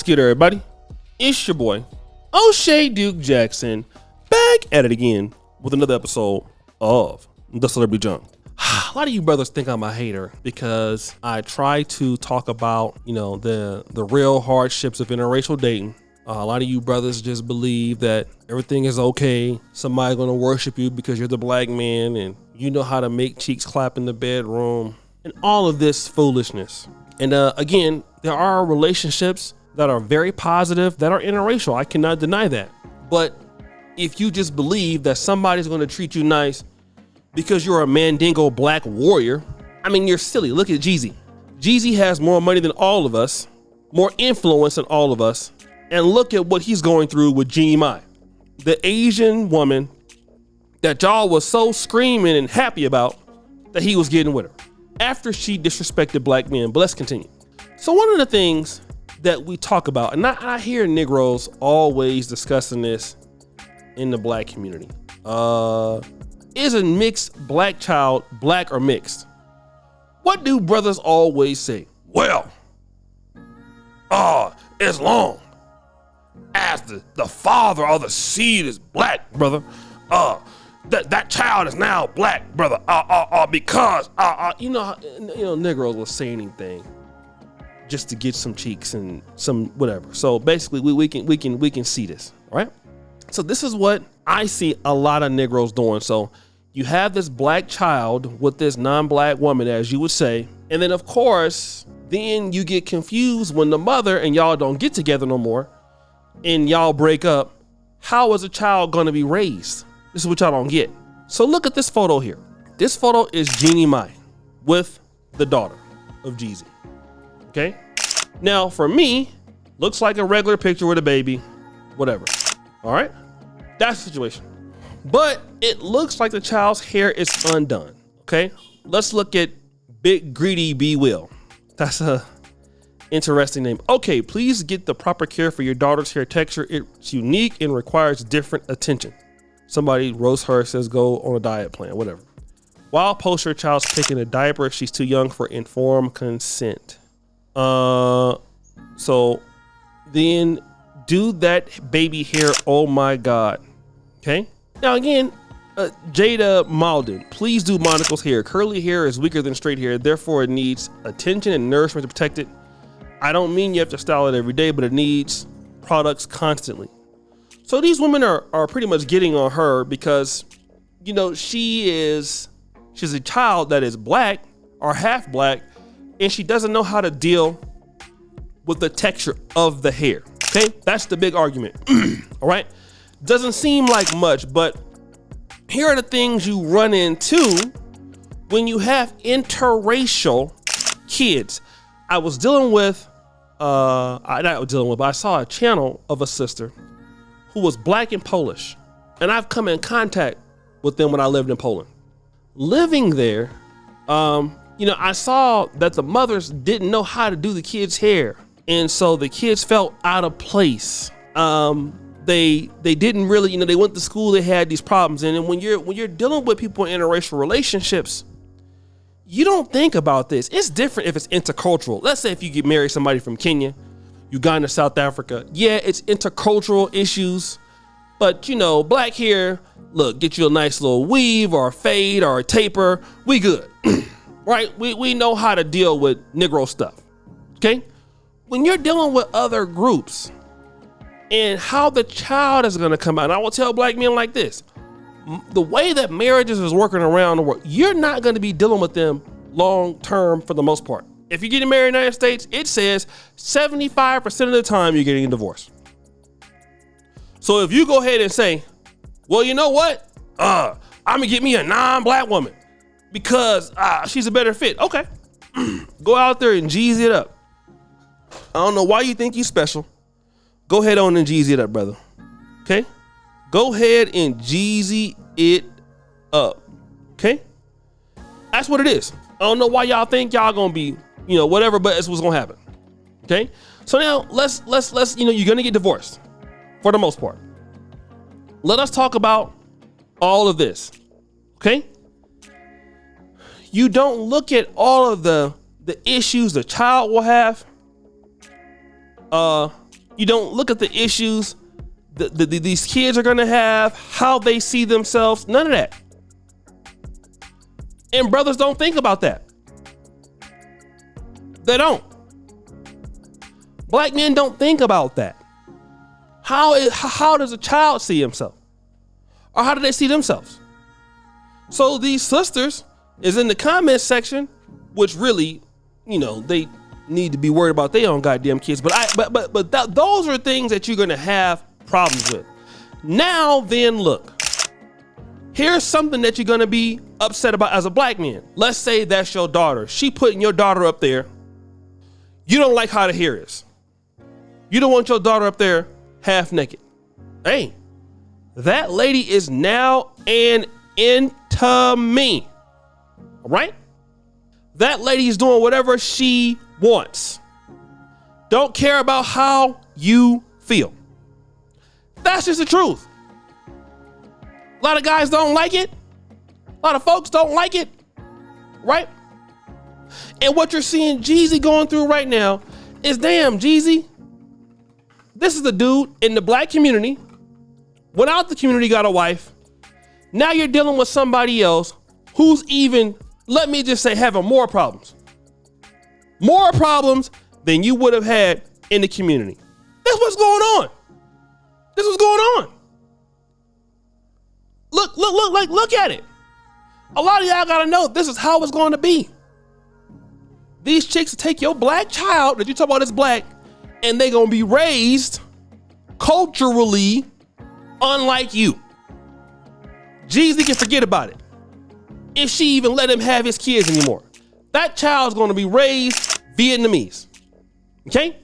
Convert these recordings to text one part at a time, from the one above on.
What's good, everybody? It's your boy, O'Shea Duke Jackson, back at it again with another episode of The Celebrity Junk. A lot of you brothers think I'm a hater because I try to talk about, the real hardships of interracial dating. A lot of you brothers just believe that everything is okay. Somebody's gonna worship you because you're the black man and you know how to make cheeks clap in the bedroom and all of this foolishness. And again, there are relationships that are very positive that are interracial. I cannot deny that. But if you just believe that somebody's going to treat you nice because you're a Mandingo black warrior, I mean, you're silly. Look at Jeezy. Jeezy has more money than all of us, more influence than all of us. And look at what he's going through with Jeannie, the Asian woman that y'all was so screaming and happy about that he was getting with her after she disrespected black men. But let's continue. So one of the things that we talk about, and I hear Negroes always discussing this in the black community, is a mixed black child black or mixed? What do brothers always say? Well, as long as the father or the seed is black, brother, that child is now black, brother, because Negroes will say anything just to get some cheeks and some whatever. So basically we can see this, right? So this is what I see a lot of Negroes doing. So you have this black child with this non-black woman, as you would say, and then of course, then you get confused when the mother and y'all don't get together no more and y'all break up. How is a child gonna be raised? This is what y'all don't get. So look at this photo here. This photo is Jeannie with the daughter of Jeezy. Okay. Now for me, looks like a regular picture with a baby, whatever. All right. That's the situation. But it looks like the child's hair is undone. Okay. Let's look at Big Greedy B Will. That's a interesting name. Okay. Please get the proper care for your daughter's hair texture. It's unique and requires different attention. Somebody roast her, says go on a diet plan, whatever. While post your child's picking a diaper if she's too young for informed consent. So then do that baby hair. Oh my God. Okay. Now again, Jada Malden, please do Monica's hair. Curly hair is weaker than straight hair. Therefore it needs attention and nourishment to protect it. I don't mean you have to style it every day, but it needs products constantly. So these women are pretty much getting on her because, she's a child that is black or half black, and she doesn't know how to deal with the texture of the hair. Okay, that's the big argument. All right, doesn't seem like much, but here are the things you run into when you have interracial kids. I saw a channel of a sister who was black and Polish, and I've come in contact with them when I lived in Poland. Living there, I saw that the mothers didn't know how to do the kids' hair, and so the kids felt out of place. They didn't really, they went to school, they had these problems, and then when you're dealing with people in interracial relationships, you don't think about this. It's different if it's intercultural. Let's say if you get married somebody from Kenya, Uganda, South Africa. Yeah, it's intercultural issues, but black hair, look, get you a nice little weave or a fade or a taper. We good, right? We know how to deal with Negro stuff, okay? When you're dealing with other groups and how the child is gonna come out, and I will tell black men like this, the way that marriages is working around the world, you're not gonna be dealing with them long term for the most part. If you're getting married in the United States, it says 75% of the time you're getting a divorce. So if you go ahead and say, well, you know what? I'm gonna get me a non-black woman because she's a better fit. Okay, go out there and Jeezy it up. I don't know why you think you special. Go ahead on and Jeezy it up, brother. Okay, go ahead and Jeezy it up. Okay, that's what it is. I don't know why y'all think y'all gonna be, whatever, but it's what's gonna happen. Okay, so now let's you're gonna get divorced for the most part. Let us talk about all of this. Okay, you don't look at all of the issues the child will have You don't look at the issues that these kids are going to have, how they see themselves, none of that. And brothers don't think about that. They don't. Black men don't think about that. How does a child see himself? Or how do they see themselves? So these sisters is in the comment section, which really, they need to be worried about their own goddamn kids. But those are things that you're gonna have problems with. Now then, look, here's something that you're gonna be upset about as a black man. Let's say that's your daughter. She putting your daughter up there. You don't like how the hair is. You don't want your daughter up there half naked. Hey, that lady is now an intimate. All right? That lady is doing whatever she wants. Don't care about how you feel. That's just the truth. A lot of guys don't like it. A lot of folks don't like it. Right? And what you're seeing Jeezy going through right now is, damn, Jeezy, this is the dude in the black community, went out the community, got a wife. Now you're dealing with somebody else who's even, let me just say, having more problems. More problems than you would have had in the community. That's what's going on. This is going on. Look at it. A lot of y'all gotta know this is how it's going to be. These chicks take your black child that you talk about is black, and they gonna be raised culturally unlike you. Jeezy can forget about it. If she even let him have his kids anymore. That child's gonna be raised Vietnamese. Okay?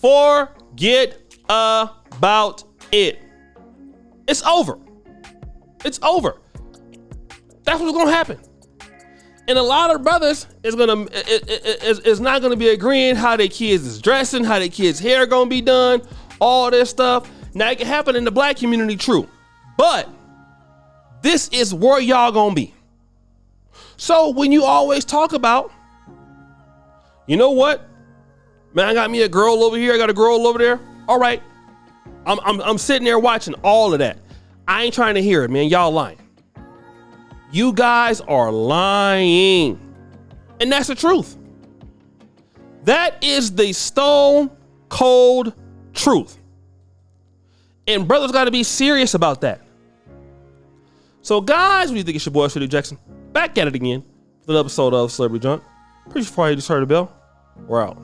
Forget about it. It's over. It's over. That's what's gonna happen. And a lot of brothers is not gonna be agreeing how their kids is dressing, how their kids' hair gonna be done, all this stuff. Now it can happen in the black community, true. But this is where y'all gonna be. So when you always talk about, you know what? Man, I got me a girl over here, I got a girl over there. All right. I'm sitting there watching all of that. I ain't trying to hear it, man. Y'all lying. You guys are lying. And that's the truth. That is the stone cold truth. And brothers got to be serious about that. So guys, what do you think? It's your boy, Shirley Jackson. Back at it again with an episode of Celebrity Junk. Pretty sure you just heard the bell. We're out.